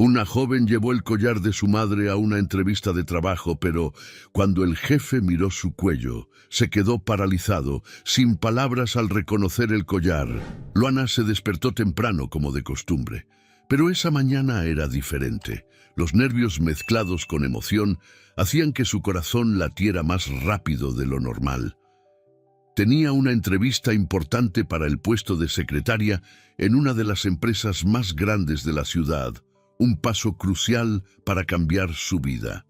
Una joven llevó el collar de su madre a una entrevista de trabajo, pero cuando el jefe miró su cuello, se quedó paralizado, sin palabras al reconocer el collar. Luana se despertó temprano como de costumbre, pero esa mañana era diferente. Los nervios mezclados con emoción hacían que su corazón latiera más rápido de lo normal. Tenía una entrevista importante para el puesto de secretaria en una de las empresas más grandes de la ciudad, un paso crucial para cambiar su vida.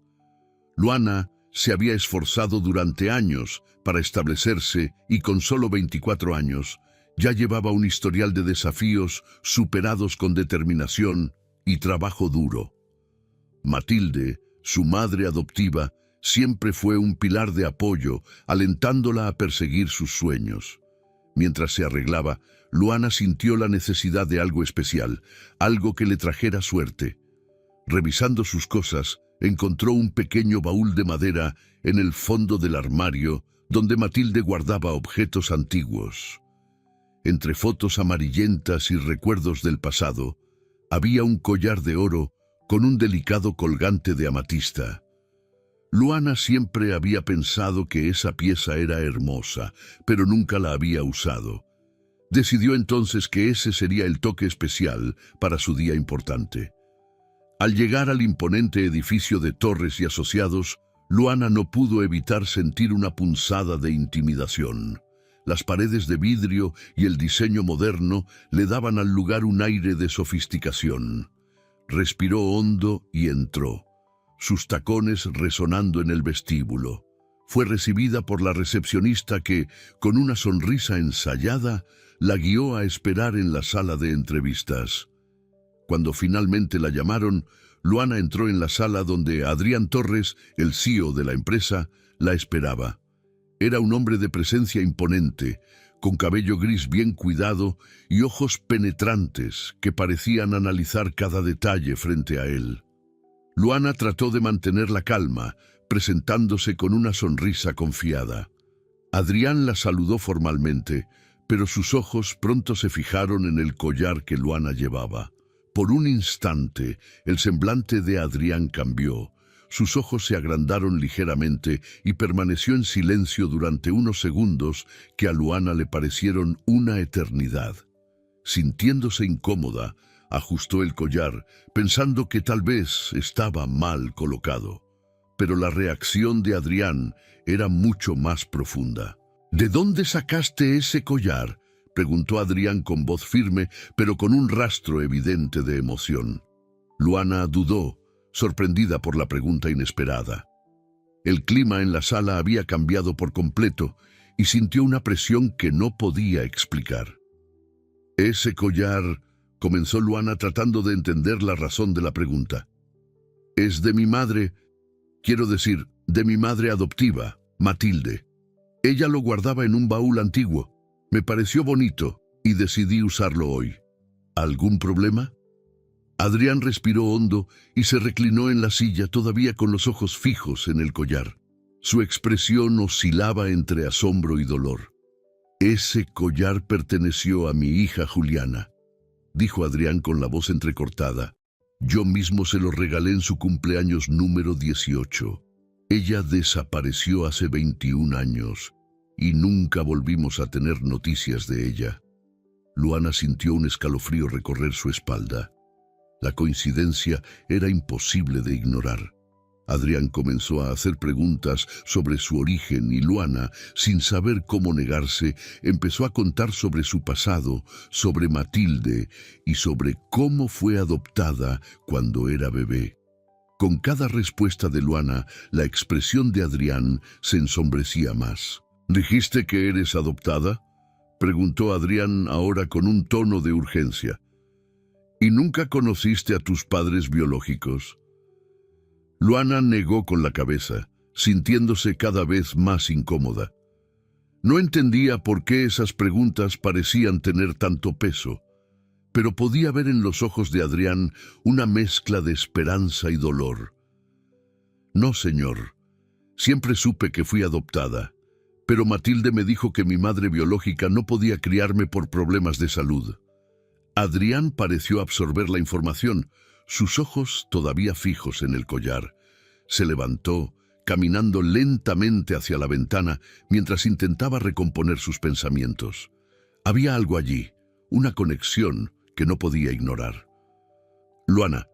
Luana se había esforzado durante años para establecerse y con solo 24 años ya llevaba un historial de desafíos superados con determinación y trabajo duro. Matilde, su madre adoptiva, siempre fue un pilar de apoyo, alentándola a perseguir sus sueños. Mientras se arreglaba, Luana sintió la necesidad de algo especial, algo que le trajera suerte. Revisando sus cosas, encontró un pequeño baúl de madera en el fondo del armario donde Matilde guardaba objetos antiguos. Entre fotos amarillentas y recuerdos del pasado, había un collar de oro con un delicado colgante de amatista. Luana siempre había pensado que esa pieza era hermosa, pero nunca la había usado. Decidió entonces que ese sería el toque especial para su día importante. Al llegar al imponente edificio de Torres y Asociados, Luana no pudo evitar sentir una punzada de intimidación. Las paredes de vidrio y el diseño moderno le daban al lugar un aire de sofisticación. Respiró hondo y entró, sus tacones resonando en el vestíbulo. Fue recibida por la recepcionista que, con una sonrisa ensayada, la guió a esperar en la sala de entrevistas. Cuando finalmente la llamaron, Luana entró en la sala donde Adrián Torres, el CEO de la empresa, la esperaba. Era un hombre de presencia imponente, con cabello gris bien cuidado y ojos penetrantes que parecían analizar cada detalle frente a él. Luana trató de mantener la calma, presentándose con una sonrisa confiada. Adrián la saludó formalmente, pero sus ojos pronto se fijaron en el collar que Luana llevaba. Por un instante, el semblante de Adrián cambió. Sus ojos se agrandaron ligeramente y permaneció en silencio durante unos segundos que a Luana le parecieron una eternidad. Sintiéndose incómoda, ajustó el collar, pensando que tal vez estaba mal colocado. Pero la reacción de Adrián era mucho más profunda. «¿De dónde sacaste ese collar?», preguntó Adrián con voz firme, pero con un rastro evidente de emoción. Luana dudó, sorprendida por la pregunta inesperada. El clima en la sala había cambiado por completo y sintió una presión que no podía explicar. «Ese collar», comenzó Luana tratando de entender la razón de la pregunta. «Es de mi madre, quiero decir, de mi madre adoptiva, Matilde. Ella lo guardaba en un baúl antiguo. Me pareció bonito y decidí usarlo hoy. ¿Algún problema?». Adrián respiró hondo y se reclinó en la silla, todavía con los ojos fijos en el collar. Su expresión oscilaba entre asombro y dolor. «Ese collar perteneció a mi hija Juliana», dijo Adrián con la voz entrecortada. «Yo mismo se lo regalé en su cumpleaños número 18. Ella desapareció hace 21 años y nunca volvimos a tener noticias de ella». Luana sintió un escalofrío recorrer su espalda. La coincidencia era imposible de ignorar. Adrián comenzó a hacer preguntas sobre su origen y Luana, sin saber cómo negarse, empezó a contar sobre su pasado, sobre Matilde y sobre cómo fue adoptada cuando era bebé. Con cada respuesta de Luana, la expresión de Adrián se ensombrecía más. «¿Dijiste que eres adoptada?», preguntó Adrián ahora con un tono de urgencia. «¿Y nunca conociste a tus padres biológicos?». Luana negó con la cabeza, sintiéndose cada vez más incómoda. No entendía por qué esas preguntas parecían tener tanto peso, pero podía ver en los ojos de Adrián una mezcla de esperanza y dolor. «No, señor. Siempre supe que fui adoptada, pero Matilde me dijo que mi madre biológica no podía criarme por problemas de salud». Adrián pareció absorber la información. sus ojos todavía fijos en el collar. Se levantó, caminando lentamente hacia la ventana mientras intentaba recomponer sus pensamientos. Había algo allí, una conexión que no podía ignorar. Luana,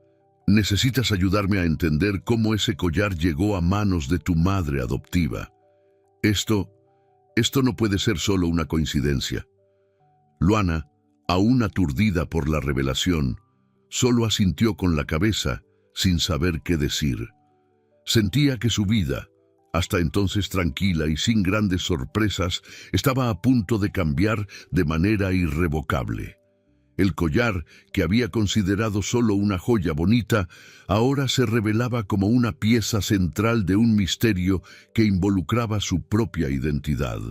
necesitas ayudarme a entender cómo ese collar llegó a manos de tu madre adoptiva. Esto no puede ser solo una coincidencia. Luana, aún aturdida por la revelación, solo asintió con la cabeza, sin saber qué decir. Sentía que su vida, hasta entonces tranquila y sin grandes sorpresas, estaba a punto de cambiar de manera irrevocable. El collar, que había considerado solo una joya bonita, ahora se revelaba como una pieza central de un misterio que involucraba su propia identidad.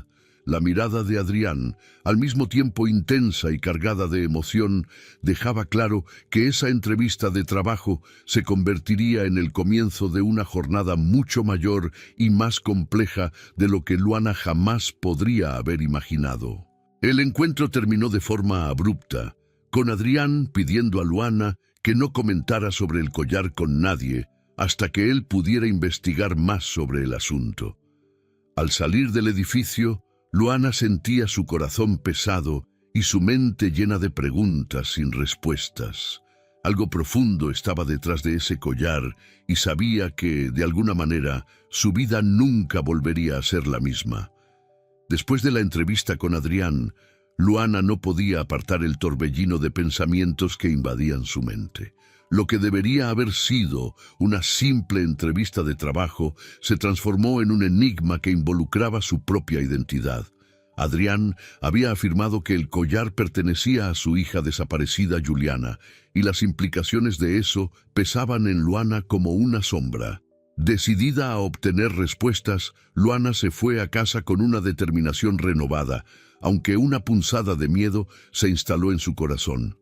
La mirada de Adrián, al mismo tiempo intensa y cargada de emoción, dejaba claro que esa entrevista de trabajo se convertiría en el comienzo de una jornada mucho mayor y más compleja de lo que Luana jamás podría haber imaginado. El encuentro terminó de forma abrupta, con Adrián pidiendo a Luana que no comentara sobre el collar con nadie hasta que él pudiera investigar más sobre el asunto. Al salir del edificio, Luana sentía su corazón pesado y su mente llena de preguntas sin respuestas. Algo profundo estaba detrás de ese collar y sabía que, de alguna manera, su vida nunca volvería a ser la misma. Después de la entrevista con Adrián, Luana no podía apartar el torbellino de pensamientos que invadían su mente. Lo que debería haber sido una simple entrevista de trabajo se transformó en un enigma que involucraba su propia identidad. Adrián había afirmado que el collar pertenecía a su hija desaparecida Juliana, y las implicaciones de eso pesaban en Luana como una sombra. Decidida a obtener respuestas, Luana se fue a casa con una determinación renovada, aunque una punzada de miedo se instaló en su corazón.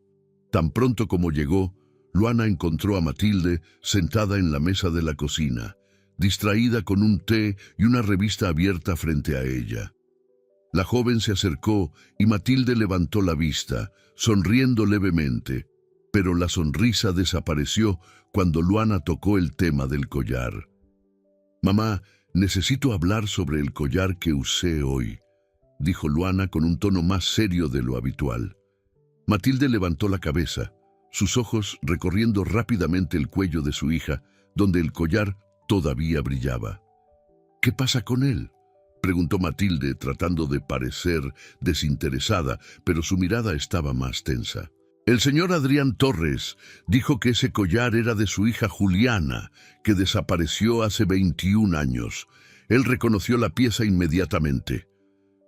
Tan pronto como llegó, Luana encontró a Matilde sentada en la mesa de la cocina, distraída con un té y una revista abierta frente a ella. La joven se acercó y Matilde levantó la vista, sonriendo levemente, pero la sonrisa desapareció cuando Luana tocó el tema del collar. «Mamá, necesito hablar sobre el collar que usé hoy», dijo Luana con un tono más serio de lo habitual. Matilde levantó la cabeza, sus ojos recorriendo rápidamente el cuello de su hija, donde el collar todavía brillaba. «¿Qué pasa con él?», preguntó Matilde, tratando de parecer desinteresada, pero su mirada estaba más tensa. «El señor Adrián Torres dijo que ese collar era de su hija Juliana, que desapareció hace 21 años. Él reconoció la pieza inmediatamente.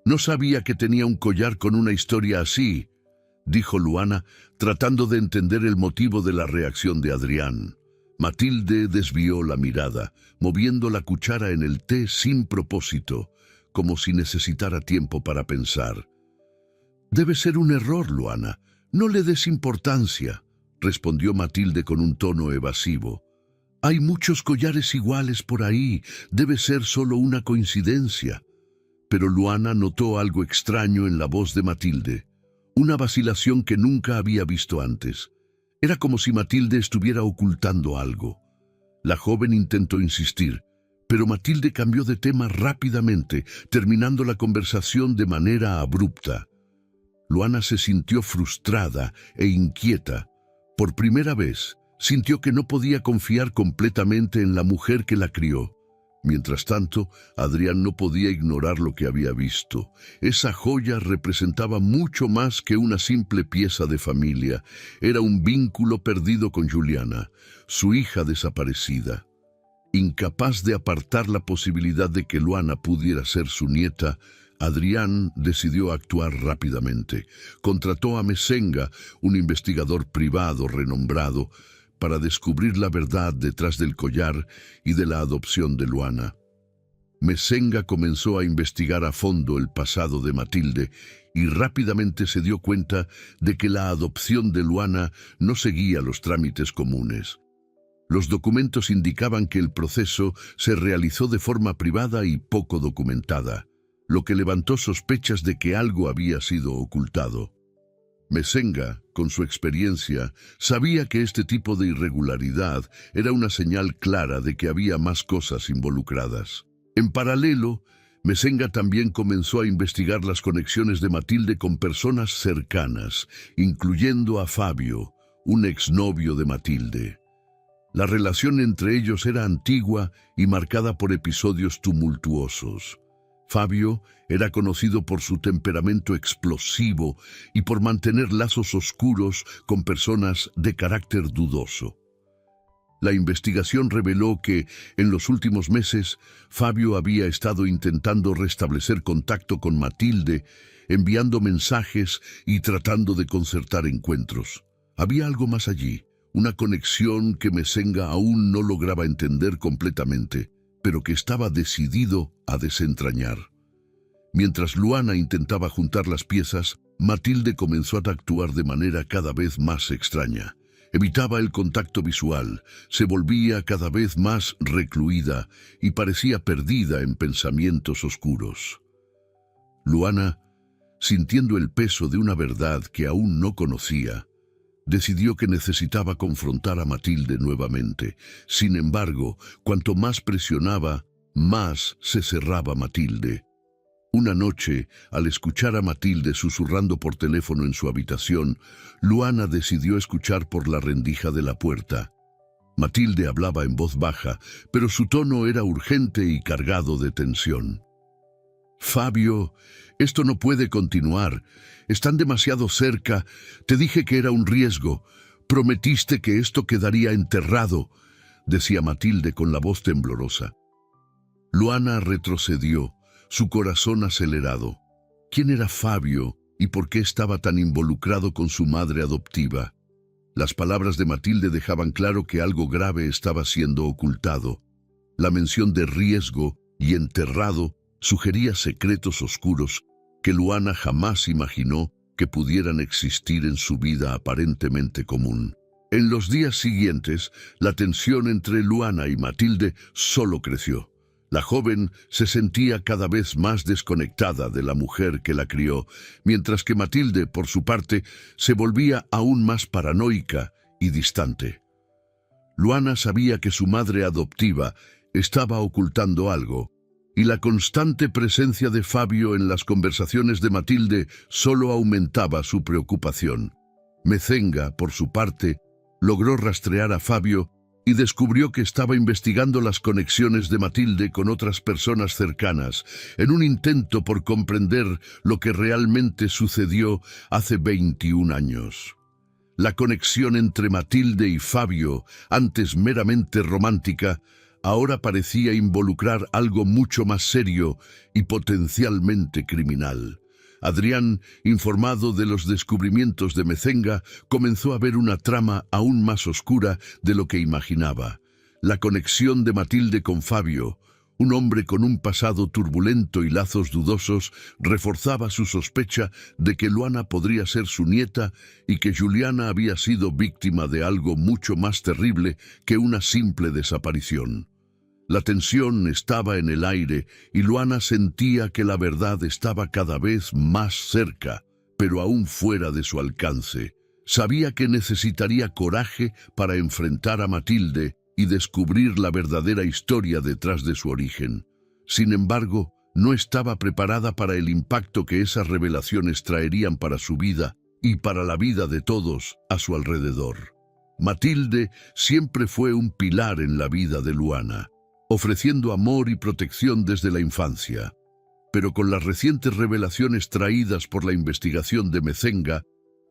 No sabía que tenía un collar con una historia así», dijo Luana, tratando de entender el motivo de la reacción de Adrián. Matilde desvió la mirada, moviendo la cuchara en el té sin propósito, como si necesitara tiempo para pensar. «Debe ser un error, Luana. No le des importancia», respondió Matilde con un tono evasivo. «Hay muchos collares iguales por ahí. Debe ser solo una coincidencia». Pero Luana notó algo extraño en la voz de Matilde, una vacilación que nunca había visto antes. Era como si Matilde estuviera ocultando algo. La joven intentó insistir, pero Matilde cambió de tema rápidamente, terminando la conversación de manera abrupta. Luana se sintió frustrada e inquieta. Por primera vez, sintió que no podía confiar completamente en la mujer que la crió. Mientras tanto, Adrián no podía ignorar lo que había visto. Esa joya representaba mucho más que una simple pieza de familia. Era un vínculo perdido con Juliana, su hija desaparecida. Incapaz de apartar la posibilidad de que Luana pudiera ser su nieta, Adrián decidió actuar rápidamente. Contrató a Mesenga, un investigador privado renombrado, para descubrir la verdad detrás del collar y de la adopción de Luana. Mesenga comenzó a investigar a fondo el pasado de Matilde y rápidamente se dio cuenta de que la adopción de Luana no seguía los trámites comunes. Los documentos indicaban que el proceso se realizó de forma privada y poco documentada, lo que levantó sospechas de que algo había sido ocultado. Mesenga, con su experiencia, sabía que este tipo de irregularidad era una señal clara de que había más cosas involucradas. En paralelo, Mesenga también comenzó a investigar las conexiones de Matilde con personas cercanas, incluyendo a Fabio, un exnovio de Matilde. La relación entre ellos era antigua y marcada por episodios tumultuosos. Fabio era conocido por su temperamento explosivo y por mantener lazos oscuros con personas de carácter dudoso. La investigación reveló que, en los últimos meses, Fabio había estado intentando restablecer contacto con Matilde, enviando mensajes y tratando de concertar encuentros. Había algo más allí, una conexión que Mesenga aún no lograba entender completamente, pero que estaba decidido a desentrañar. Mientras Luana intentaba juntar las piezas, Matilde comenzó a actuar de manera cada vez más extraña. Evitaba el contacto visual, se volvía cada vez más recluida y parecía perdida en pensamientos oscuros. Luana, sintiendo el peso de una verdad que aún no conocía, decidió que necesitaba confrontar a Matilde nuevamente. Sin embargo, cuanto más presionaba, más se cerraba Matilde. Una noche, al escuchar a Matilde susurrando por teléfono en su habitación, Luana decidió escuchar por la rendija de la puerta. Matilde hablaba en voz baja, pero su tono era urgente y cargado de tensión. «Fabio, esto no puede continuar. Están demasiado cerca. Te dije que era un riesgo. Prometiste que esto quedaría enterrado», decía Matilde con la voz temblorosa. Luana retrocedió, su corazón acelerado. ¿Quién era Fabio y por qué estaba tan involucrado con su madre adoptiva? Las palabras de Matilde dejaban claro que algo grave estaba siendo ocultado. La mención de riesgo y enterrado sugería secretos oscuros que Luana jamás imaginó que pudieran existir en su vida aparentemente común. En los días siguientes, la tensión entre Luana y Matilde solo creció. La joven se sentía cada vez más desconectada de la mujer que la crió, mientras que Matilde, por su parte, se volvía aún más paranoica y distante. Luana sabía que su madre adoptiva estaba ocultando algo, y la constante presencia de Fabio en las conversaciones de Matilde solo aumentaba su preocupación. Mesenga, por su parte, logró rastrear a Fabio y descubrió que estaba investigando las conexiones de Matilde con otras personas cercanas, en un intento por comprender lo que realmente sucedió hace 21 años. La conexión entre Matilde y Fabio, antes meramente romántica, ahora parecía involucrar algo mucho más serio y potencialmente criminal. Adrián, informado de los descubrimientos de Mesenga, comenzó a ver una trama aún más oscura de lo que imaginaba. La conexión de Matilde con Fabio, un hombre con un pasado turbulento y lazos dudosos, reforzaba su sospecha de que Luana podría ser su nieta y que Juliana había sido víctima de algo mucho más terrible que una simple desaparición. La tensión estaba en el aire y Luana sentía que la verdad estaba cada vez más cerca, pero aún fuera de su alcance. Sabía que necesitaría coraje para enfrentar a Matilde y descubrir la verdadera historia detrás de su origen. Sin embargo, no estaba preparada para el impacto que esas revelaciones traerían para su vida y para la vida de todos a su alrededor. Matilde siempre fue un pilar en la vida de Luana, ofreciendo amor y protección desde la infancia. Pero con las recientes revelaciones traídas por la investigación de Mesenga,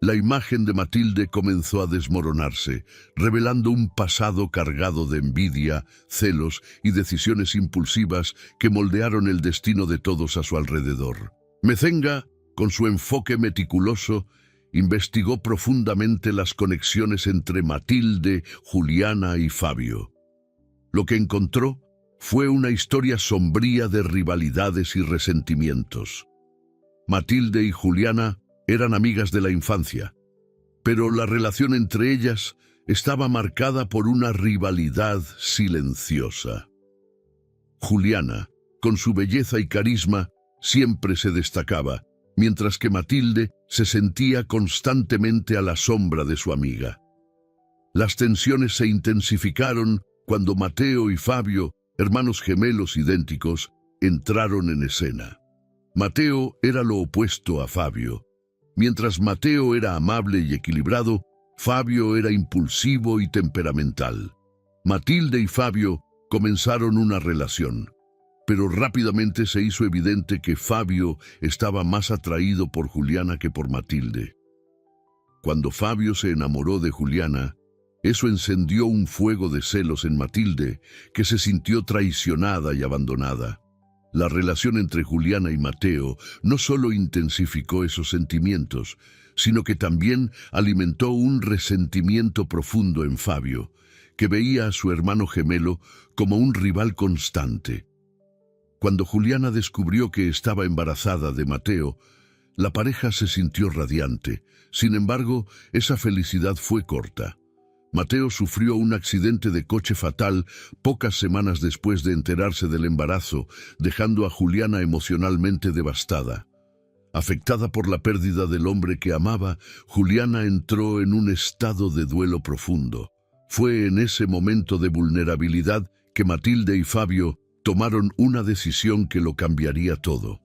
la imagen de Matilde comenzó a desmoronarse, revelando un pasado cargado de envidia, celos y decisiones impulsivas que moldearon el destino de todos a su alrededor. Mesenga, con su enfoque meticuloso, investigó profundamente las conexiones entre Matilde, Juliana y Fabio. Lo que encontró fue una historia sombría de rivalidades y resentimientos. Matilde y Juliana eran amigas de la infancia, pero la relación entre ellas estaba marcada por una rivalidad silenciosa. Juliana, con su belleza y carisma, siempre se destacaba, mientras que Matilde se sentía constantemente a la sombra de su amiga. Las tensiones se intensificaron cuando Mateo y Fabio, hermanos gemelos idénticos, entraron en escena. Mateo era lo opuesto a Fabio. Mientras Mateo era amable y equilibrado, Fabio era impulsivo y temperamental. Matilde y Fabio comenzaron una relación, pero rápidamente se hizo evidente que Fabio estaba más atraído por Juliana que por Matilde. Cuando Fabio se enamoró de Juliana, eso encendió un fuego de celos en Matilde, que se sintió traicionada y abandonada. La relación entre Juliana y Mateo no solo intensificó esos sentimientos, sino que también alimentó un resentimiento profundo en Fabio, que veía a su hermano gemelo como un rival constante. Cuando Juliana descubrió que estaba embarazada de Mateo, la pareja se sintió radiante. Sin embargo, esa felicidad fue corta. Mateo sufrió un accidente de coche fatal pocas semanas después de enterarse del embarazo, dejando a Juliana emocionalmente devastada. Afectada por la pérdida del hombre que amaba, Juliana entró en un estado de duelo profundo. Fue en ese momento de vulnerabilidad que Matilde y Fabio tomaron una decisión que lo cambiaría todo.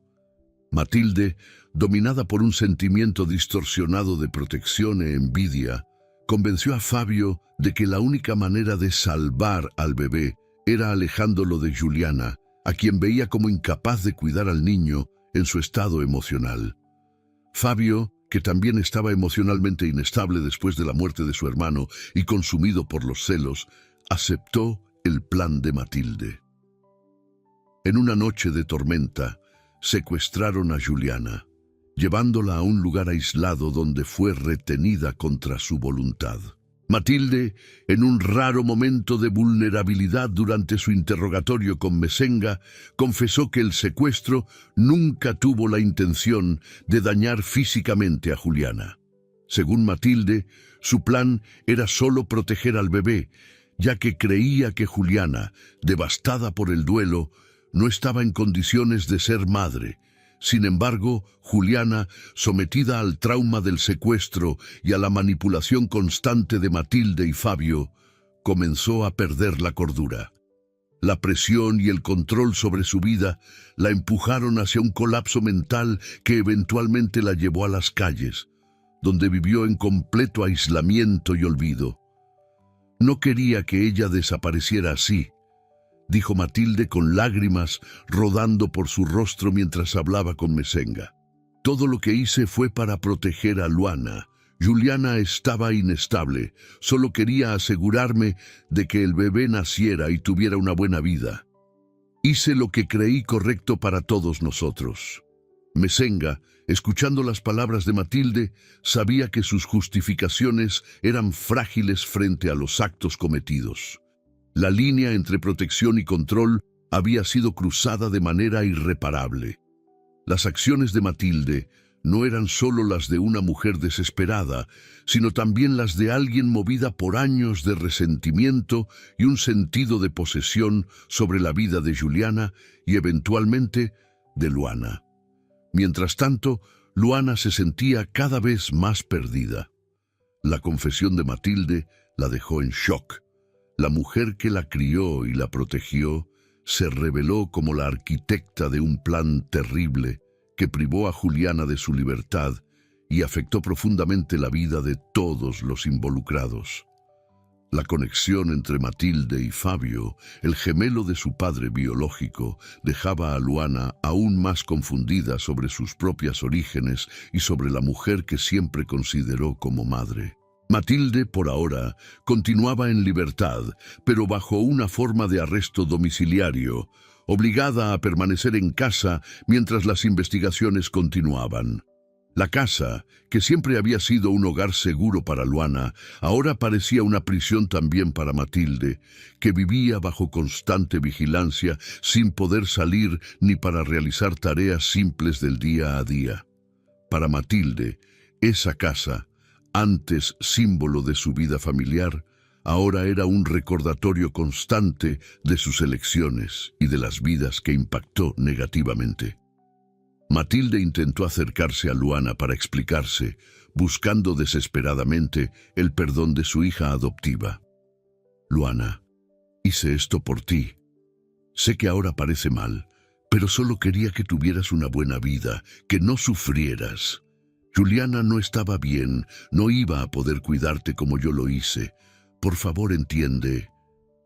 Matilde, dominada por un sentimiento distorsionado de protección e envidia, convenció a Fabio de que la única manera de salvar al bebé era alejándolo de Juliana, a quien veía como incapaz de cuidar al niño en su estado emocional. Fabio, que también estaba emocionalmente inestable después de la muerte de su hermano y consumido por los celos, aceptó el plan de Matilde. En una noche de tormenta, secuestraron a Juliana, llevándola a un lugar aislado donde fue retenida contra su voluntad. Matilde, en un raro momento de vulnerabilidad durante su interrogatorio con Mesenga, confesó que el secuestro nunca tuvo la intención de dañar físicamente a Juliana. Según Matilde, su plan era solo proteger al bebé, ya que creía que Juliana, devastada por el duelo, no estaba en condiciones de ser madre. Sin embargo, Juliana, sometida al trauma del secuestro y a la manipulación constante de Matilde y Fabio, comenzó a perder la cordura. La presión y el control sobre su vida la empujaron hacia un colapso mental que eventualmente la llevó a las calles, donde vivió en completo aislamiento y olvido. No quería que ella desapareciera así, dijo Matilde con lágrimas rodando por su rostro mientras hablaba con Mesenga. Todo lo que hice fue para proteger a Luana. Juliana estaba inestable. Solo quería asegurarme de que el bebé naciera y tuviera una buena vida. Hice lo que creí correcto para todos nosotros. Mesenga, escuchando las palabras de Matilde, sabía que sus justificaciones eran frágiles frente a los actos cometidos. La línea entre protección y control había sido cruzada de manera irreparable. Las acciones de Matilde no eran solo las de una mujer desesperada, sino también las de alguien movida por años de resentimiento y un sentido de posesión sobre la vida de Juliana y eventualmente de Luana. Mientras tanto, Luana se sentía cada vez más perdida. La confesión de Matilde la dejó en shock. La mujer que la crió y la protegió se reveló como la arquitecta de un plan terrible que privó a Juliana de su libertad y afectó profundamente la vida de todos los involucrados. La conexión entre Matilde y Fabio, el gemelo de su padre biológico, dejaba a Luana aún más confundida sobre sus propios orígenes y sobre la mujer que siempre consideró como madre. Matilde, por ahora, continuaba en libertad, pero bajo una forma de arresto domiciliario, obligada a permanecer en casa mientras las investigaciones continuaban. La casa, que siempre había sido un hogar seguro para Luana, ahora parecía una prisión también para Matilde, que vivía bajo constante vigilancia sin poder salir ni para realizar tareas simples del día a día. Para Matilde, esa casa, antes símbolo de su vida familiar, ahora era un recordatorio constante de sus elecciones y de las vidas que impactó negativamente. Matilde intentó acercarse a Luana para explicarse, buscando desesperadamente el perdón de su hija adoptiva. Luana, hice esto por ti. Sé que ahora parece mal, pero solo quería que tuvieras una buena vida, que no sufrieras. Juliana no estaba bien, no iba a poder cuidarte como yo lo hice. Por favor, entiende.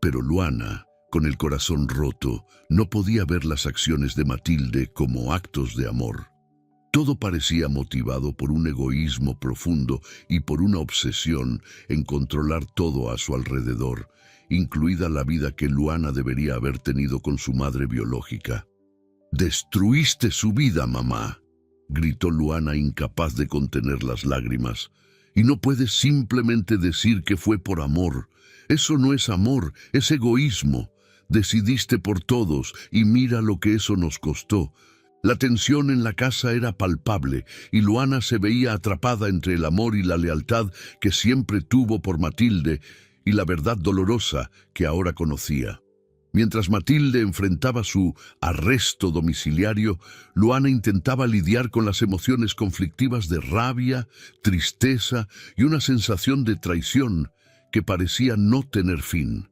Pero Luana, con el corazón roto, no podía ver las acciones de Matilde como actos de amor. Todo parecía motivado por un egoísmo profundo y por una obsesión en controlar todo a su alrededor, incluida la vida que Luana debería haber tenido con su madre biológica. «Destruiste su vida, mamá», gritó Luana, incapaz de contener las lágrimas. «Y no puedes simplemente decir que fue por amor. Eso no es amor, es egoísmo. Decidiste por todos y mira lo que eso nos costó». La tensión en la casa era palpable y Luana se veía atrapada entre el amor y la lealtad que siempre tuvo por Matilde y la verdad dolorosa que ahora conocía. Mientras Matilde enfrentaba su arresto domiciliario, Luana intentaba lidiar con las emociones conflictivas de rabia, tristeza y una sensación de traición que parecía no tener fin.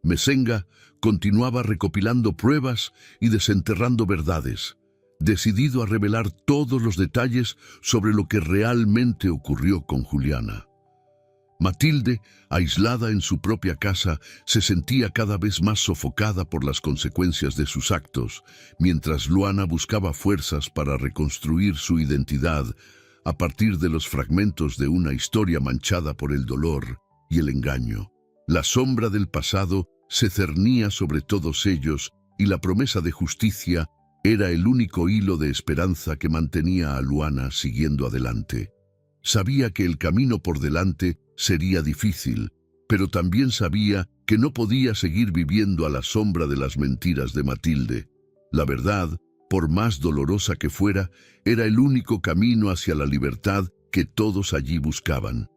Mesenga continuaba recopilando pruebas y desenterrando verdades, decidido a revelar todos los detalles sobre lo que realmente ocurrió con Juliana. Matilde, aislada en su propia casa, se sentía cada vez más sofocada por las consecuencias de sus actos, mientras Luana buscaba fuerzas para reconstruir su identidad a partir de los fragmentos de una historia manchada por el dolor y el engaño. La sombra del pasado se cernía sobre todos ellos y la promesa de justicia era el único hilo de esperanza que mantenía a Luana siguiendo adelante. Sabía que el camino por delante sería difícil, pero también sabía que no podía seguir viviendo a la sombra de las mentiras de Matilde. La verdad, por más dolorosa que fuera, era el único camino hacia la libertad que todos allí buscaban.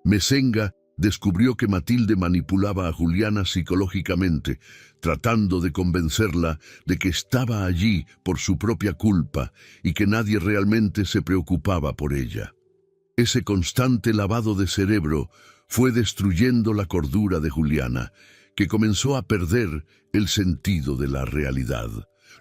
Mesenga descubrió que Matilde manipulaba a Juliana psicológicamente, tratando de convencerla de que estaba allí por su propia culpa y que nadie realmente se preocupaba por ella. Ese constante lavado de cerebro fue destruyendo la cordura de Juliana, que comenzó a perder el sentido de la realidad.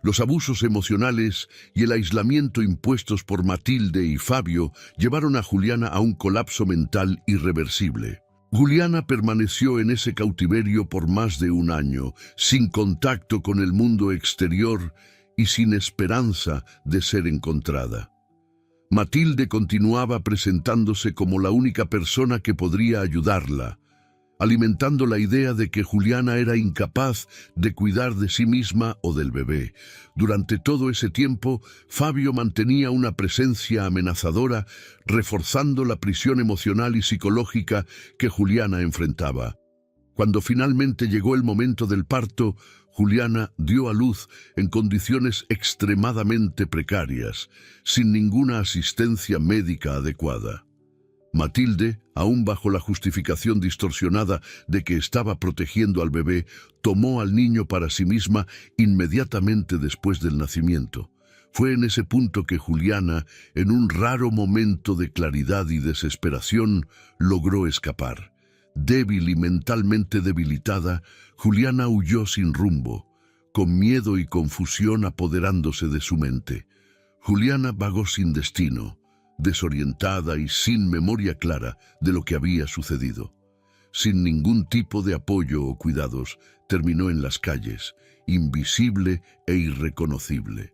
Los abusos emocionales y el aislamiento impuestos por Matilde y Fabio llevaron a Juliana a un colapso mental irreversible. Juliana permaneció en ese cautiverio por más de un año, sin contacto con el mundo exterior y sin esperanza de ser encontrada. Matilde continuaba presentándose como la única persona que podría ayudarla, alimentando la idea de que Juliana era incapaz de cuidar de sí misma o del bebé. Durante todo ese tiempo, Fabio mantenía una presencia amenazadora, reforzando la prisión emocional y psicológica que Juliana enfrentaba. Cuando finalmente llegó el momento del parto, Juliana dio a luz en condiciones extremadamente precarias, sin ninguna asistencia médica adecuada. Matilde, aún bajo la justificación distorsionada de que estaba protegiendo al bebé, tomó al niño para sí misma inmediatamente después del nacimiento. Fue en ese punto que Juliana, en un raro momento de claridad y desesperación, logró escapar. Débil y mentalmente debilitada, Juliana huyó sin rumbo, con miedo y confusión apoderándose de su mente. Juliana vagó sin destino, desorientada y sin memoria clara de lo que había sucedido. Sin ningún tipo de apoyo o cuidados, terminó en las calles, invisible e irreconocible.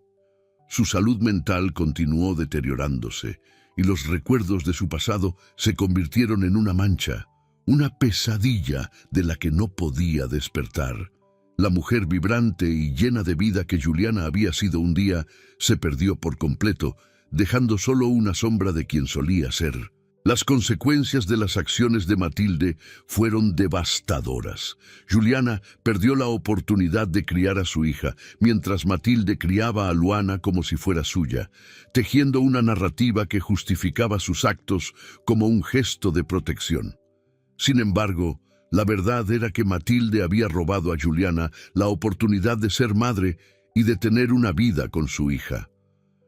Su salud mental continuó deteriorándose, y los recuerdos de su pasado se convirtieron en una mancha, una pesadilla de la que no podía despertar. La mujer vibrante y llena de vida que Juliana había sido un día, se perdió por completo, dejando solo una sombra de quien solía ser. Las consecuencias de las acciones de Matilde fueron devastadoras. Juliana perdió la oportunidad de criar a su hija, mientras Matilde criaba a Luana como si fuera suya, tejiendo una narrativa que justificaba sus actos como un gesto de protección. Sin embargo, la verdad era que Matilde había robado a Juliana la oportunidad de ser madre y de tener una vida con su hija.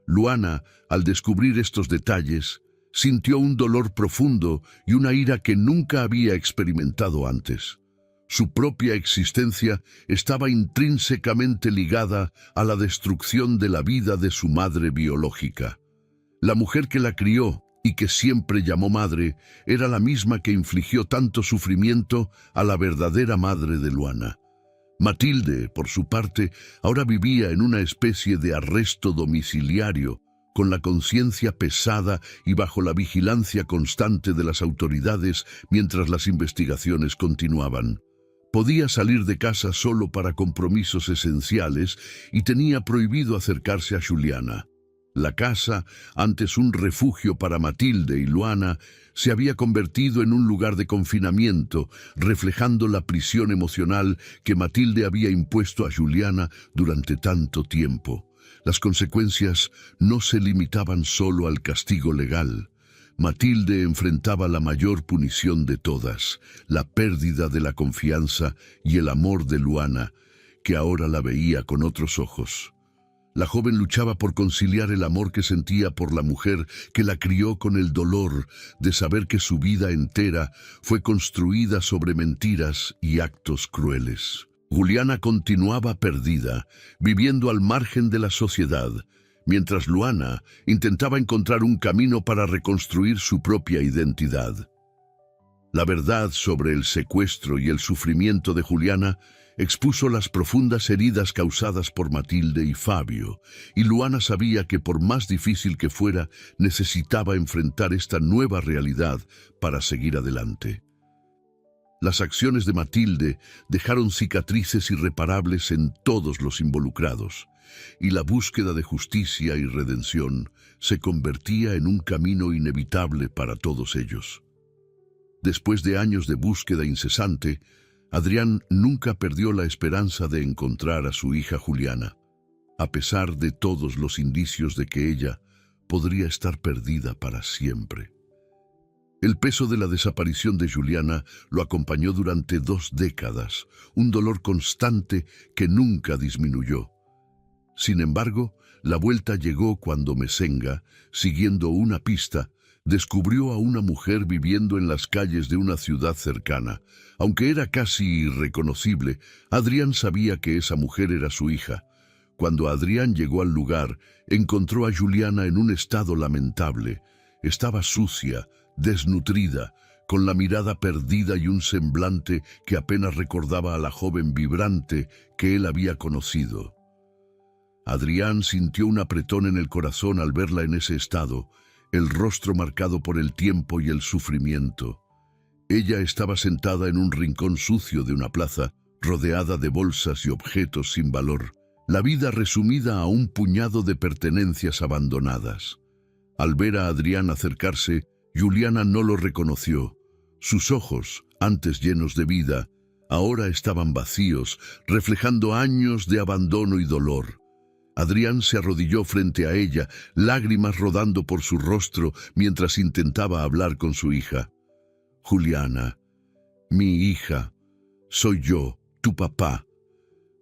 Luana, al descubrir estos detalles, sintió un dolor profundo y una ira que nunca había experimentado antes. Su propia existencia estaba intrínsecamente ligada a la destrucción de la vida de su madre biológica. La mujer que la crió y que siempre llamó madre era la misma que infligió tanto sufrimiento a la verdadera madre de Luana. Matilde, por su parte, ahora vivía en una especie de arresto domiciliario, con la conciencia pesada y bajo la vigilancia constante de las autoridades mientras las investigaciones continuaban. Podía salir de casa solo para compromisos esenciales y tenía prohibido acercarse a Juliana. La casa, antes un refugio para Matilde y Luana, se había convertido en un lugar de confinamiento, reflejando la prisión emocional que Matilde había impuesto a Juliana durante tanto tiempo. Las consecuencias no se limitaban solo al castigo legal. Matilde enfrentaba la mayor punición de todas, la pérdida de la confianza y el amor de Luana, que ahora la veía con otros ojos. La joven luchaba por conciliar el amor que sentía por la mujer que la crió con el dolor de saber que su vida entera fue construida sobre mentiras y actos crueles. Juliana continuaba perdida, viviendo al margen de la sociedad, mientras Luana intentaba encontrar un camino para reconstruir su propia identidad. La verdad sobre el secuestro y el sufrimiento de Juliana expuso las profundas heridas causadas por Matilde y Fabio, y Luana sabía que por más difícil que fuera, necesitaba enfrentar esta nueva realidad para seguir adelante. Las acciones de Matilde dejaron cicatrices irreparables en todos los involucrados, y la búsqueda de justicia y redención se convertía en un camino inevitable para todos ellos. Después de años de búsqueda incesante, Adrián nunca perdió la esperanza de encontrar a su hija Juliana, a pesar de todos los indicios de que ella podría estar perdida para siempre. El peso de la desaparición de Juliana lo acompañó durante 2 décadas, un dolor constante que nunca disminuyó. Sin embargo, la vuelta llegó cuando Mesenga, siguiendo una pista, descubrió a una mujer viviendo en las calles de una ciudad cercana. Aunque era casi irreconocible, Adrián sabía que esa mujer era su hija. Cuando Adrián llegó al lugar, encontró a Juliana en un estado lamentable. Estaba sucia, desnutrida, con la mirada perdida y un semblante que apenas recordaba a la joven vibrante que él había conocido. Adrián sintió un apretón en el corazón al verla en ese estado, el rostro marcado por el tiempo y el sufrimiento. Ella estaba sentada en un rincón sucio de una plaza, rodeada de bolsas y objetos sin valor, la vida resumida a un puñado de pertenencias abandonadas. Al ver a Adrián acercarse, Juliana no lo reconoció. Sus ojos, antes llenos de vida, ahora estaban vacíos, reflejando años de abandono y dolor. Adrián se arrodilló frente a ella, lágrimas rodando por su rostro mientras intentaba hablar con su hija. «Juliana, mi hija, soy yo, tu papá»,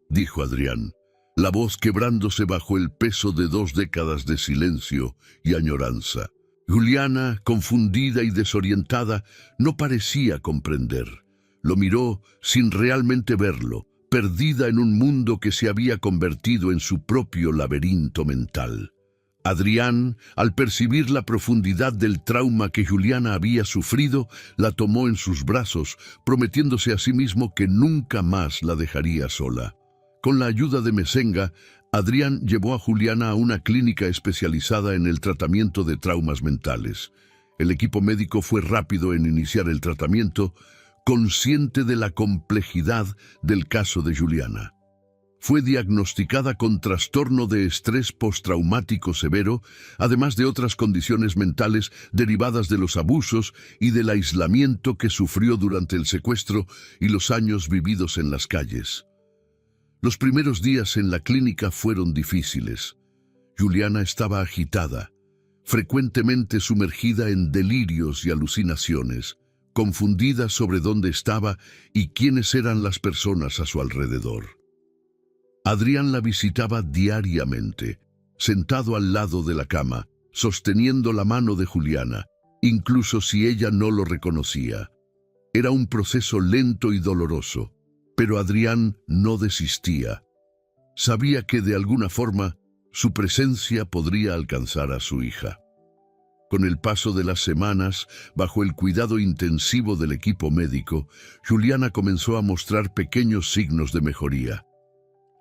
dijo Adrián, la voz quebrándose bajo el peso de 2 décadas de silencio y añoranza. Juliana, confundida y desorientada, no parecía comprender. Lo miró sin realmente verlo, perdida en un mundo que se había convertido en su propio laberinto mental. Adrián, al percibir la profundidad del trauma que Juliana había sufrido, la tomó en sus brazos, prometiéndose a sí mismo que nunca más la dejaría sola. Con la ayuda de Mesenga, Adrián llevó a Juliana a una clínica especializada en el tratamiento de traumas mentales. El equipo médico fue rápido en iniciar el tratamiento, consciente de la complejidad del caso de Juliana. Fue diagnosticada con trastorno de estrés postraumático severo, además de otras condiciones mentales derivadas de los abusos y del aislamiento que sufrió durante el secuestro y los años vividos en las calles. Los primeros días en la clínica fueron difíciles. Juliana estaba agitada, frecuentemente sumergida en delirios y alucinaciones, confundida sobre dónde estaba y quiénes eran las personas a su alrededor. Adrián la visitaba diariamente, sentado al lado de la cama, sosteniendo la mano de Juliana, incluso si ella no lo reconocía. Era un proceso lento y doloroso, pero Adrián no desistía. Sabía que de alguna forma su presencia podría alcanzar a su hija. Con el paso de las semanas, bajo el cuidado intensivo del equipo médico, Juliana comenzó a mostrar pequeños signos de mejoría.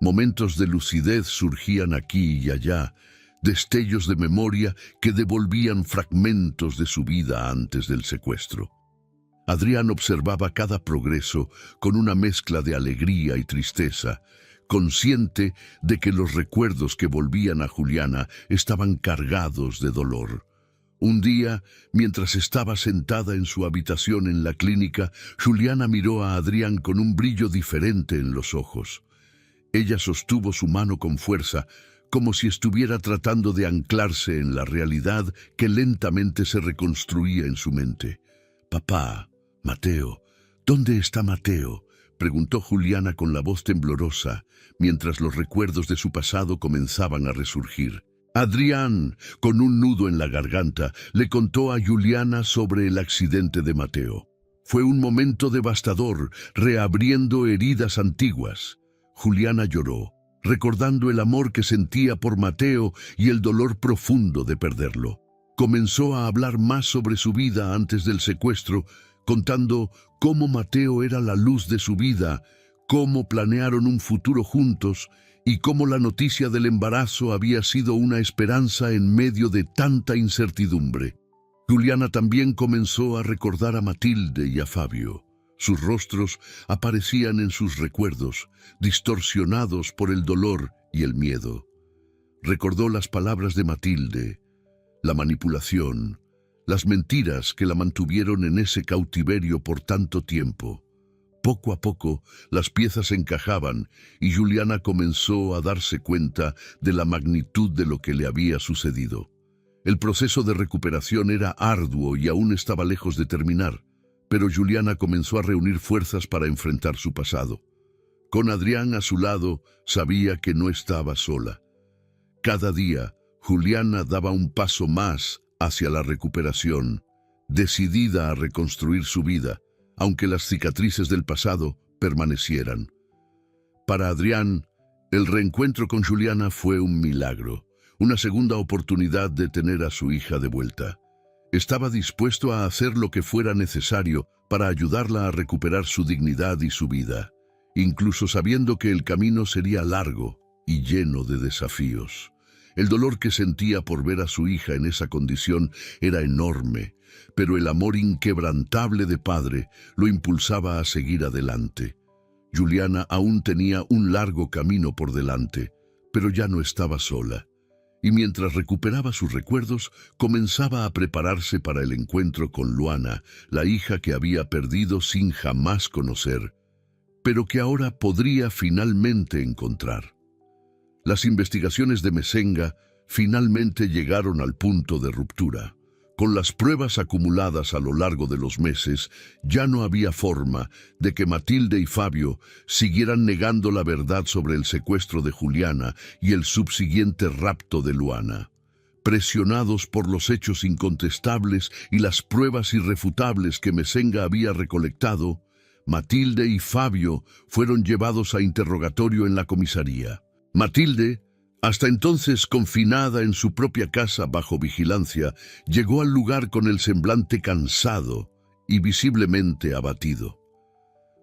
Momentos de lucidez surgían aquí y allá, destellos de memoria que devolvían fragmentos de su vida antes del secuestro. Adrián observaba cada progreso con una mezcla de alegría y tristeza, consciente de que los recuerdos que volvían a Juliana estaban cargados de dolor. Un día, mientras estaba sentada en su habitación en la clínica, Juliana miró a Adrián con un brillo diferente en los ojos. Ella sostuvo su mano con fuerza, como si estuviera tratando de anclarse en la realidad que lentamente se reconstruía en su mente. «Papá, Mateo, ¿dónde está Mateo?», preguntó Juliana con la voz temblorosa, mientras los recuerdos de su pasado comenzaban a resurgir. Adrián, con un nudo en la garganta, le contó a Juliana sobre el accidente de Mateo. Fue un momento devastador, reabriendo heridas antiguas. Juliana lloró, recordando el amor que sentía por Mateo y el dolor profundo de perderlo. Comenzó a hablar más sobre su vida antes del secuestro, contando cómo Mateo era la luz de su vida, cómo planearon un futuro juntos y cómo la noticia del embarazo había sido una esperanza en medio de tanta incertidumbre. Juliana también comenzó a recordar a Matilde y a Fabio. Sus rostros aparecían en sus recuerdos, distorsionados por el dolor y el miedo. Recordó las palabras de Matilde, la manipulación, las mentiras que la mantuvieron en ese cautiverio por tanto tiempo. Poco a poco, las piezas encajaban y Juliana comenzó a darse cuenta de la magnitud de lo que le había sucedido. El proceso de recuperación era arduo y aún estaba lejos de terminar, pero Juliana comenzó a reunir fuerzas para enfrentar su pasado. Con Adrián a su lado, sabía que no estaba sola. Cada día, Juliana daba un paso más hacia la recuperación, decidida a reconstruir su vida, aunque las cicatrices del pasado permanecieran. Para Adrián, el reencuentro con Juliana fue un milagro, una segunda oportunidad de tener a su hija de vuelta. Estaba dispuesto a hacer lo que fuera necesario para ayudarla a recuperar su dignidad y su vida, incluso sabiendo que el camino sería largo y lleno de desafíos. El dolor que sentía por ver a su hija en esa condición era enorme, pero el amor inquebrantable de padre lo impulsaba a seguir adelante. Juliana aún tenía un largo camino por delante, pero ya no estaba sola. Y mientras recuperaba sus recuerdos, comenzaba a prepararse para el encuentro con Luana, la hija que había perdido sin jamás conocer, pero que ahora podría finalmente encontrar. Las investigaciones de Mesenga finalmente llegaron al punto de ruptura. Con las pruebas acumuladas a lo largo de los meses, ya no había forma de que Matilde y Fabio siguieran negando la verdad sobre el secuestro de Juliana y el subsiguiente rapto de Luana. Presionados por los hechos incontestables y las pruebas irrefutables que Mesenga había recolectado, Matilde y Fabio fueron llevados a interrogatorio en la comisaría. Matilde, hasta entonces confinada en su propia casa bajo vigilancia, llegó al lugar con el semblante cansado y visiblemente abatido.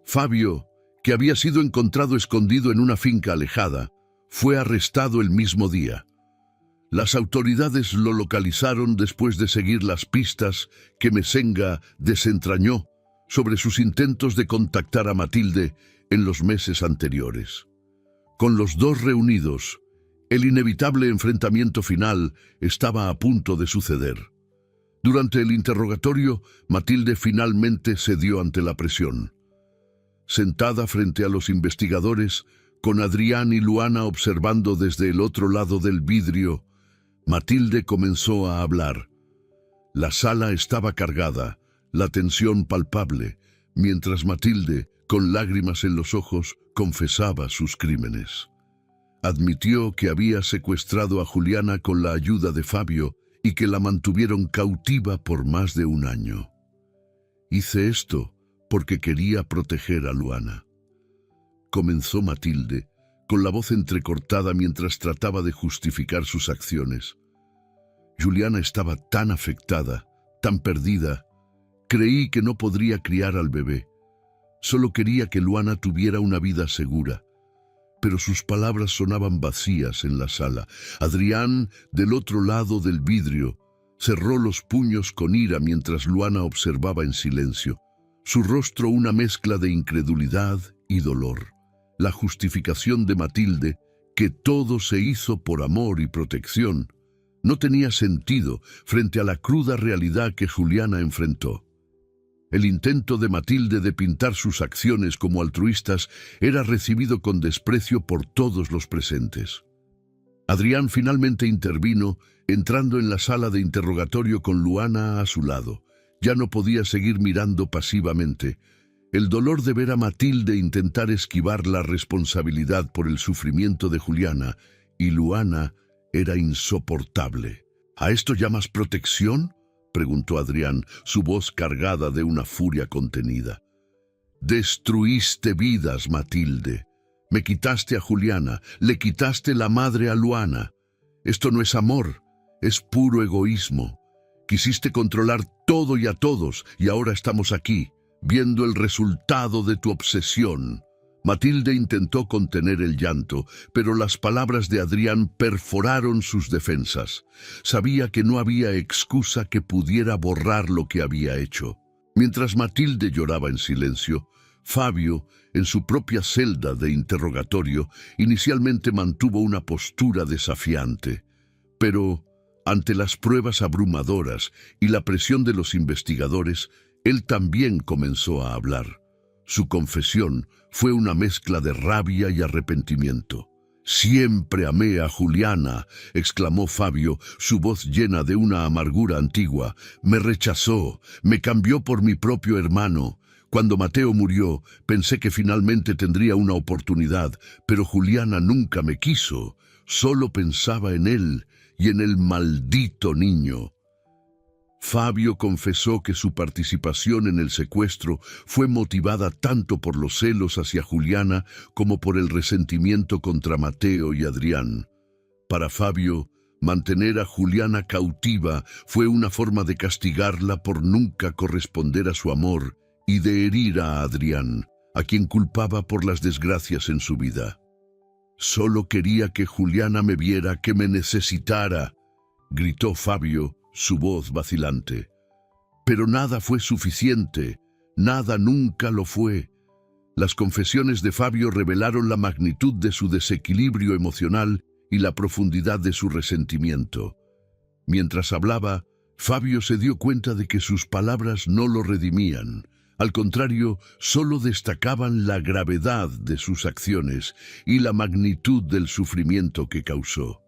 Fabio, que había sido encontrado escondido en una finca alejada, fue arrestado el mismo día. Las autoridades lo localizaron después de seguir las pistas que Mesenga desentrañó sobre sus intentos de contactar a Matilde en los meses anteriores. Con los dos reunidos, el inevitable enfrentamiento final estaba a punto de suceder. Durante el interrogatorio, Matilde finalmente cedió ante la presión. Sentada frente a los investigadores, con Adrián y Luana observando desde el otro lado del vidrio, Matilde comenzó a hablar. La sala estaba cargada, la tensión palpable, mientras Matilde, con lágrimas en los ojos, confesaba sus crímenes. Admitió que había secuestrado a Juliana con la ayuda de Fabio y que la mantuvieron cautiva por más de un año. Hice esto porque quería proteger a Luana. Comenzó Matilde, con la voz entrecortada mientras trataba de justificar sus acciones. Juliana estaba tan afectada, tan perdida. Creí que no podría criar al bebé. Solo quería que Luana tuviera una vida segura. Pero sus palabras sonaban vacías en la sala. Adrián, del otro lado del vidrio, cerró los puños con ira mientras Luana observaba en silencio. Su rostro una mezcla de incredulidad y dolor. La justificación de Matilde, que todo se hizo por amor y protección, no tenía sentido frente a la cruda realidad que Juliana enfrentó. El intento de Matilde de pintar sus acciones como altruistas era recibido con desprecio por todos los presentes. Adrián finalmente intervino, entrando en la sala de interrogatorio con Luana a su lado. Ya no podía seguir mirando pasivamente. El dolor de ver a Matilde intentar esquivar la responsabilidad por el sufrimiento de Juliana y Luana era insoportable. ¿A esto llamas protección?, preguntó Adrián, su voz cargada de una furia contenida. Destruiste vidas, Matilde. Me quitaste a Juliana, le quitaste la madre a Luana. Esto no es amor, es puro egoísmo. Quisiste controlar todo y a todos, y ahora estamos aquí, viendo el resultado de tu obsesión. Matilde intentó contener el llanto, pero las palabras de Adrián perforaron sus defensas. Sabía que no había excusa que pudiera borrar lo que había hecho. Mientras Matilde lloraba en silencio, Fabio, en su propia celda de interrogatorio, inicialmente mantuvo una postura desafiante. Pero, ante las pruebas abrumadoras y la presión de los investigadores, él también comenzó a hablar. Su confesión fue una mezcla de rabia y arrepentimiento. «Siempre amé a Juliana», exclamó Fabio, su voz llena de una amargura antigua. «Me rechazó, me cambió por mi propio hermano. Cuando Mateo murió, pensé que finalmente tendría una oportunidad, pero Juliana nunca me quiso. Solo pensaba en él y en el maldito niño». Fabio confesó que su participación en el secuestro fue motivada tanto por los celos hacia Juliana como por el resentimiento contra Mateo y Adrián. Para Fabio, mantener a Juliana cautiva fue una forma de castigarla por nunca corresponder a su amor y de herir a Adrián, a quien culpaba por las desgracias en su vida. «Solo quería que Juliana me viera, que me necesitara», gritó Fabio, su voz vacilante. Pero nada fue suficiente, nada nunca lo fue. Las confesiones de Fabio revelaron la magnitud de su desequilibrio emocional y la profundidad de su resentimiento. Mientras hablaba, Fabio se dio cuenta de que sus palabras no lo redimían. Al contrario, solo destacaban la gravedad de sus acciones y la magnitud del sufrimiento que causó.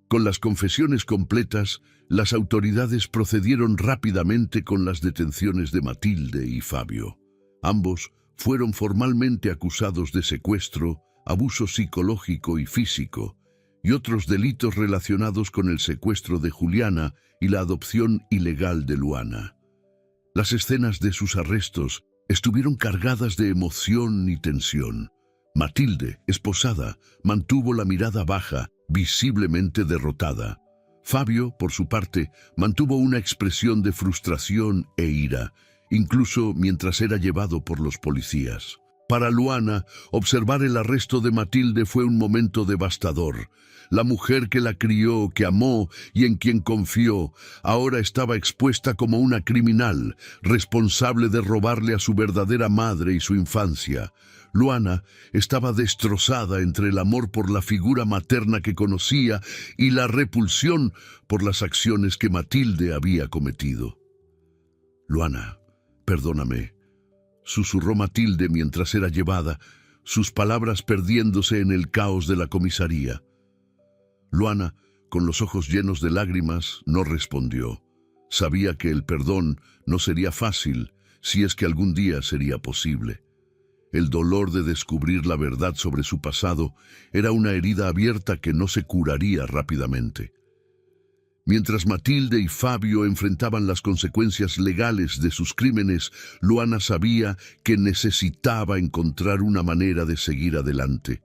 Con las confesiones completas, las autoridades procedieron rápidamente con las detenciones de Matilde y Fabio. Ambos fueron formalmente acusados de secuestro, abuso psicológico y físico, y otros delitos relacionados con el secuestro de Juliana y la adopción ilegal de Luana. Las escenas de sus arrestos estuvieron cargadas de emoción y tensión. Matilde, esposada, mantuvo la mirada baja, visiblemente derrotada. Fabio, por su parte, mantuvo una expresión de frustración e ira, incluso mientras era llevado por los policías. Para Luana, observar el arresto de Matilde fue un momento devastador. La mujer que la crió, que amó y en quien confió, ahora estaba expuesta como una criminal, responsable de robarle a su verdadera madre y su infancia. Luana estaba destrozada entre el amor por la figura materna que conocía y la repulsión por las acciones que Matilde había cometido. «Luana, perdóname», susurró Matilde mientras era llevada, sus palabras perdiéndose en el caos de la comisaría. Luana, con los ojos llenos de lágrimas, no respondió. Sabía que el perdón no sería fácil, si es que algún día sería posible. El dolor de descubrir la verdad sobre su pasado era una herida abierta que no se curaría rápidamente. Mientras Matilde y Fabio enfrentaban las consecuencias legales de sus crímenes, Luana sabía que necesitaba encontrar una manera de seguir adelante.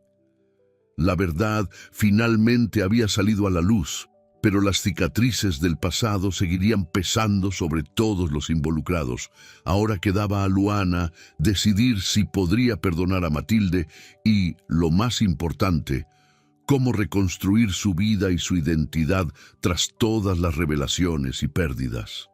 La verdad finalmente había salido a la luz, pero las cicatrices del pasado seguirían pesando sobre todos los involucrados. Ahora quedaba a Luana decidir si podría perdonar a Matilde y, lo más importante, cómo reconstruir su vida y su identidad tras todas las revelaciones y pérdidas.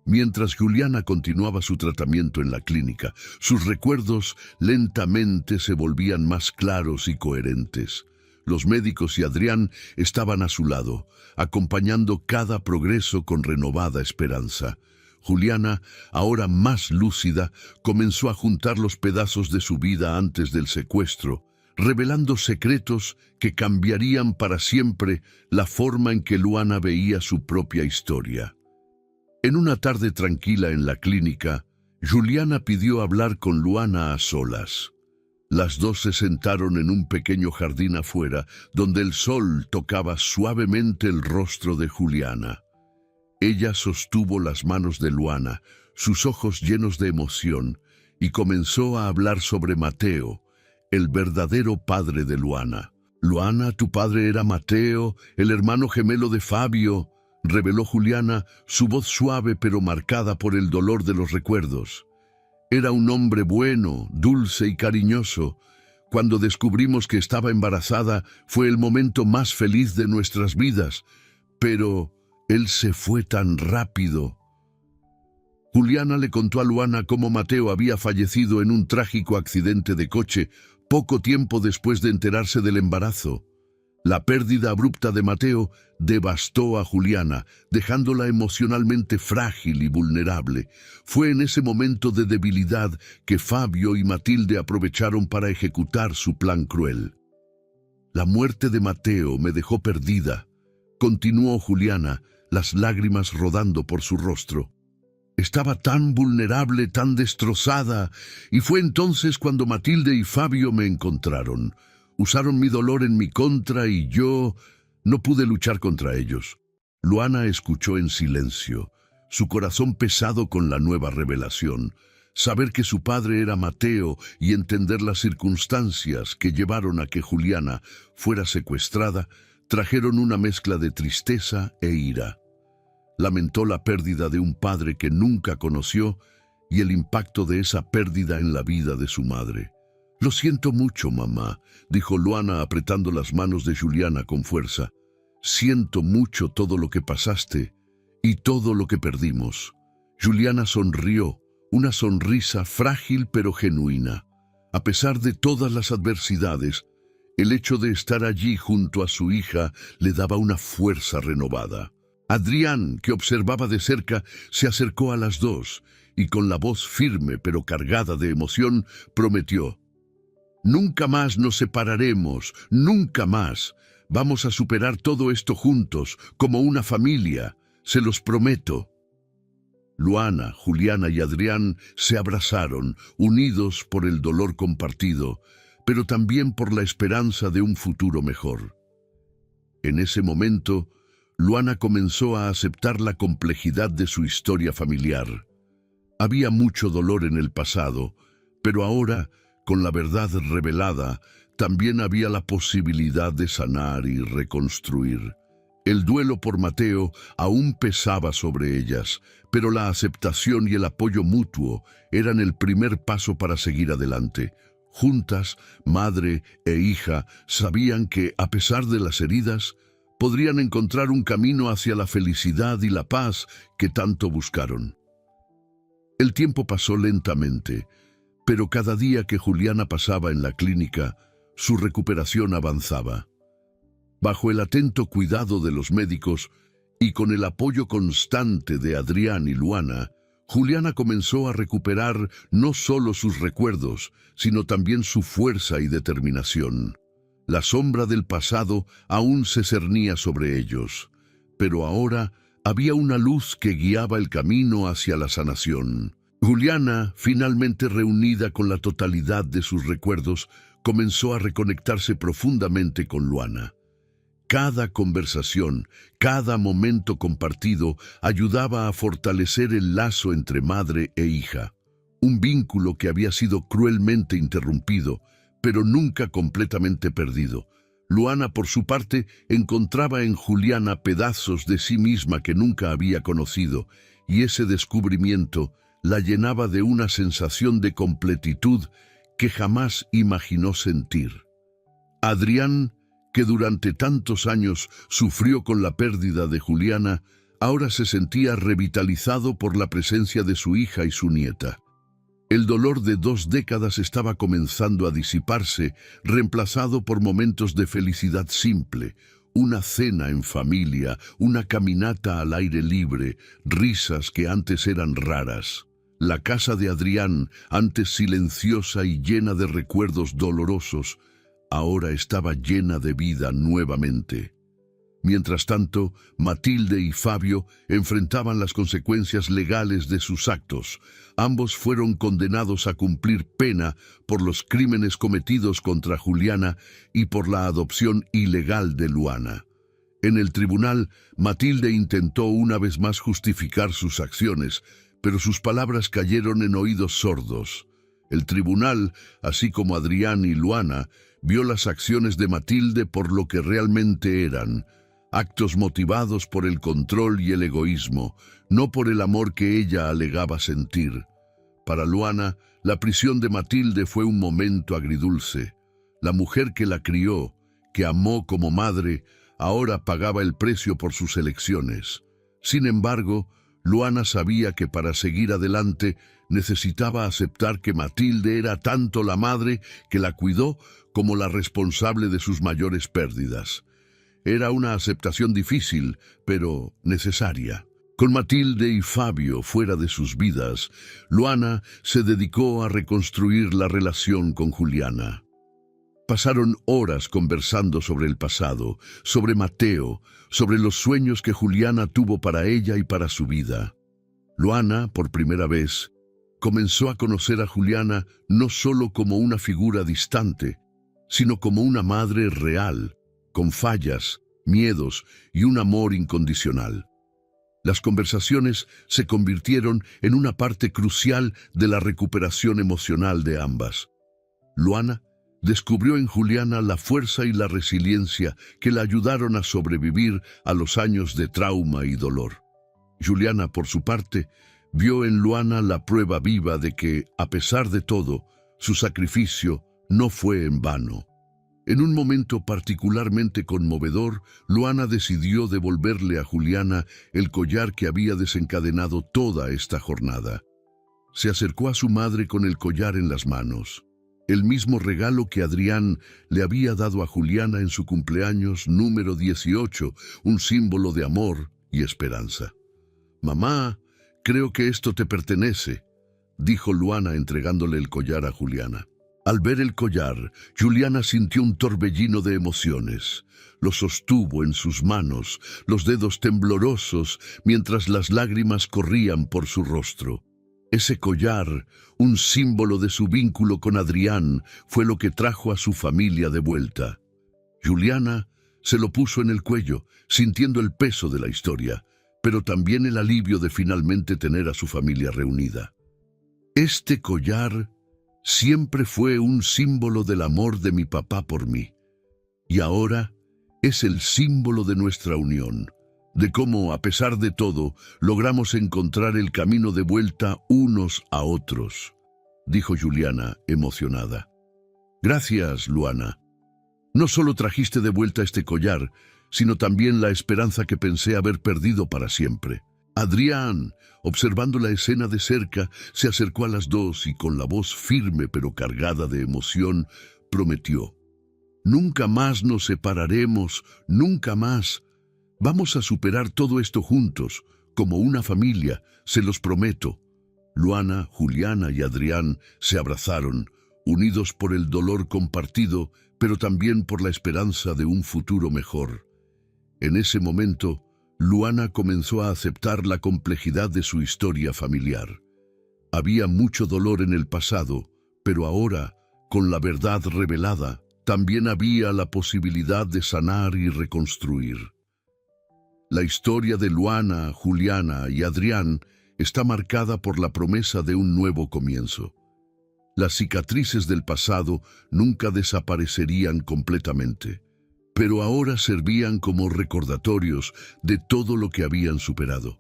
Mientras Juliana continuaba su tratamiento en la clínica, sus recuerdos lentamente se volvían más claros y coherentes. Los médicos y Adrián estaban a su lado, acompañando cada progreso con renovada esperanza. Juliana, ahora más lúcida, comenzó a juntar los pedazos de su vida antes del secuestro, revelando secretos que cambiarían para siempre la forma en que Luana veía su propia historia. En una tarde tranquila en la clínica, Juliana pidió hablar con Luana a solas. Las dos se sentaron en un pequeño jardín afuera, donde el sol tocaba suavemente el rostro de Juliana. Ella sostuvo las manos de Luana, sus ojos llenos de emoción, y comenzó a hablar sobre Mateo, el verdadero padre de Luana. «Luana, tu padre era Mateo, el hermano gemelo de Fabio», reveló Juliana, su voz suave pero marcada por el dolor de los recuerdos. «Era un hombre bueno, dulce y cariñoso. Cuando descubrimos que estaba embarazada, fue el momento más feliz de nuestras vidas. Pero él se fue tan rápido». Juliana le contó a Luana cómo Mateo había fallecido en un trágico accidente de coche poco tiempo después de enterarse del embarazo. La pérdida abrupta de Mateo devastó a Juliana, dejándola emocionalmente frágil y vulnerable. Fue en ese momento de debilidad que Fabio y Matilde aprovecharon para ejecutar su plan cruel. «La muerte de Mateo me dejó perdida», continuó Juliana, las lágrimas rodando por su rostro. «Estaba tan vulnerable, tan destrozada, y fue entonces cuando Matilde y Fabio me encontraron. Usaron mi dolor en mi contra y yo no pude luchar contra ellos». Luana escuchó en silencio, su corazón pesado con la nueva revelación. Saber que su padre era Mateo y entender las circunstancias que llevaron a que Juliana fuera secuestrada trajeron una mezcla de tristeza e ira. Lamentó la pérdida de un padre que nunca conoció y el impacto de esa pérdida en la vida de su madre. «Lo siento mucho, mamá», dijo Luana apretando las manos de Juliana con fuerza. «Siento mucho todo lo que pasaste y todo lo que perdimos». Juliana sonrió, una sonrisa frágil pero genuina. A pesar de todas las adversidades, el hecho de estar allí junto a su hija le daba una fuerza renovada. Adrián, que observaba de cerca, se acercó a las dos y con la voz firme pero cargada de emoción prometió: «Nunca más nos separaremos, nunca más. Vamos a superar todo esto juntos, como una familia, se los prometo». Luana, Juliana y Adrián se abrazaron, unidos por el dolor compartido, pero también por la esperanza de un futuro mejor. En ese momento, Luana comenzó a aceptar la complejidad de su historia familiar. Había mucho dolor en el pasado, pero ahora, con la verdad revelada, también había la posibilidad de sanar y reconstruir. El duelo por Mateo aún pesaba sobre ellas, pero la aceptación y el apoyo mutuo eran el primer paso para seguir adelante. Juntas, madre e hija sabían que, a pesar de las heridas, podrían encontrar un camino hacia la felicidad y la paz que tanto buscaron. El tiempo pasó lentamente, pero cada día que Juliana pasaba en la clínica, su recuperación avanzaba. Bajo el atento cuidado de los médicos y con el apoyo constante de Adrián y Luana, Juliana comenzó a recuperar no solo sus recuerdos, sino también su fuerza y determinación. La sombra del pasado aún se cernía sobre ellos, pero ahora había una luz que guiaba el camino hacia la sanación. Juliana, finalmente reunida con la totalidad de sus recuerdos, comenzó a reconectarse profundamente con Luana. Cada conversación, cada momento compartido ayudaba a fortalecer el lazo entre madre e hija, un vínculo que había sido cruelmente interrumpido, pero nunca completamente perdido. Luana, por su parte, encontraba en Juliana pedazos de sí misma que nunca había conocido, y ese descubrimiento la llenaba de una sensación de completitud que jamás imaginó sentir. Adrián, que durante tantos años sufrió con la pérdida de Juliana, ahora se sentía revitalizado por la presencia de su hija y su nieta. El dolor de 2 décadas estaba comenzando a disiparse, reemplazado por momentos de felicidad simple, una cena en familia, una caminata al aire libre, risas que antes eran raras. La casa de Adrián, antes silenciosa y llena de recuerdos dolorosos, ahora estaba llena de vida nuevamente. Mientras tanto, Matilde y Fabio enfrentaban las consecuencias legales de sus actos. Ambos fueron condenados a cumplir pena por los crímenes cometidos contra Juliana y por la adopción ilegal de Luana. En el tribunal, Matilde intentó una vez más justificar sus acciones, pero sus palabras cayeron en oídos sordos. El tribunal, así como Adrián y Luana, vio las acciones de Matilde por lo que realmente eran: actos motivados por el control y el egoísmo, no por el amor que ella alegaba sentir. Para Luana, la prisión de Matilde fue un momento agridulce. La mujer que la crió, que amó como madre, ahora pagaba el precio por sus elecciones. Sin embargo, Luana sabía que para seguir adelante necesitaba aceptar que Matilde era tanto la madre que la cuidó como la responsable de sus mayores pérdidas. Era una aceptación difícil, pero necesaria. Con Matilde y Fabio fuera de sus vidas, Luana se dedicó a reconstruir la relación con Juliana. Pasaron horas conversando sobre el pasado, sobre Mateo, sobre los sueños que Juliana tuvo para ella y para su vida. Luana, por primera vez, comenzó a conocer a Juliana no solo como una figura distante, sino como una madre real, con fallas, miedos y un amor incondicional. Las conversaciones se convirtieron en una parte crucial de la recuperación emocional de ambas. Luana descubrió en Juliana la fuerza y la resiliencia que la ayudaron a sobrevivir a los años de trauma y dolor. Juliana, por su parte, vio en Luana la prueba viva de que, a pesar de todo, su sacrificio no fue en vano. En un momento particularmente conmovedor, Luana decidió devolverle a Juliana el collar que había desencadenado toda esta jornada. Se acercó a su madre con el collar en las manos, el mismo regalo que Adrián le había dado a Juliana en su cumpleaños número 18, un símbolo de amor y esperanza. «Mamá, creo que esto te pertenece», dijo Luana entregándole el collar a Juliana. Al ver el collar, Juliana sintió un torbellino de emociones. Lo sostuvo en sus manos, los dedos temblorosos, mientras las lágrimas corrían por su rostro. Ese collar, un símbolo de su vínculo con Adrián, fue lo que trajo a su familia de vuelta. Juliana se lo puso en el cuello, sintiendo el peso de la historia, pero también el alivio de finalmente tener a su familia reunida. Este collar siempre fue un símbolo del amor de mi papá por mí, y ahora es el símbolo de nuestra unión, de cómo, a pesar de todo, logramos encontrar el camino de vuelta unos a otros, dijo Juliana, emocionada. Gracias, Luana. No solo trajiste de vuelta este collar, sino también la esperanza que pensé haber perdido para siempre. Adrián, observando la escena de cerca, se acercó a las dos y con la voz firme pero cargada de emoción, prometió: «Nunca más nos separaremos, nunca más. Vamos a superar todo esto juntos, como una familia, se los prometo». Luana, Juliana y Adrián se abrazaron, unidos por el dolor compartido, pero también por la esperanza de un futuro mejor. En ese momento, Luana comenzó a aceptar la complejidad de su historia familiar. Había mucho dolor en el pasado, pero ahora, con la verdad revelada, también había la posibilidad de sanar y reconstruir. La historia de Luana, Juliana y Adrián está marcada por la promesa de un nuevo comienzo. Las cicatrices del pasado nunca desaparecerían completamente, pero ahora servían como recordatorios de todo lo que habían superado.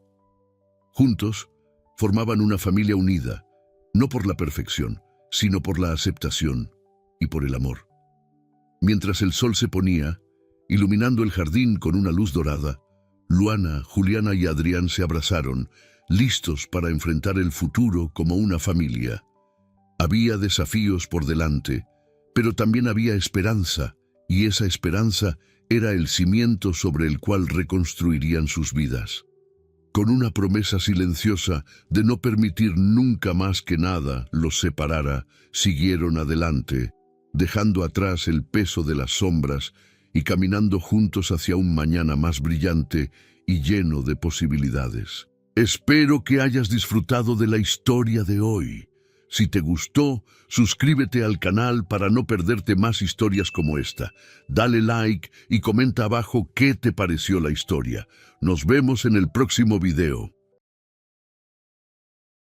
Juntos, formaban una familia unida, no por la perfección, sino por la aceptación y por el amor. Mientras el sol se ponía, iluminando el jardín con una luz dorada, Luana, Juliana y Adrián se abrazaron, listos para enfrentar el futuro como una familia. Había desafíos por delante, pero también había esperanza, y esa esperanza era el cimiento sobre el cual reconstruirían sus vidas. Con una promesa silenciosa de no permitir nunca más que nada los separara, siguieron adelante, dejando atrás el peso de las sombras y caminando juntos hacia un mañana más brillante y lleno de posibilidades. Espero que hayas disfrutado de la historia de hoy. Si te gustó, suscríbete al canal para no perderte más historias como esta. Dale like y comenta abajo qué te pareció la historia. Nos vemos en el próximo video.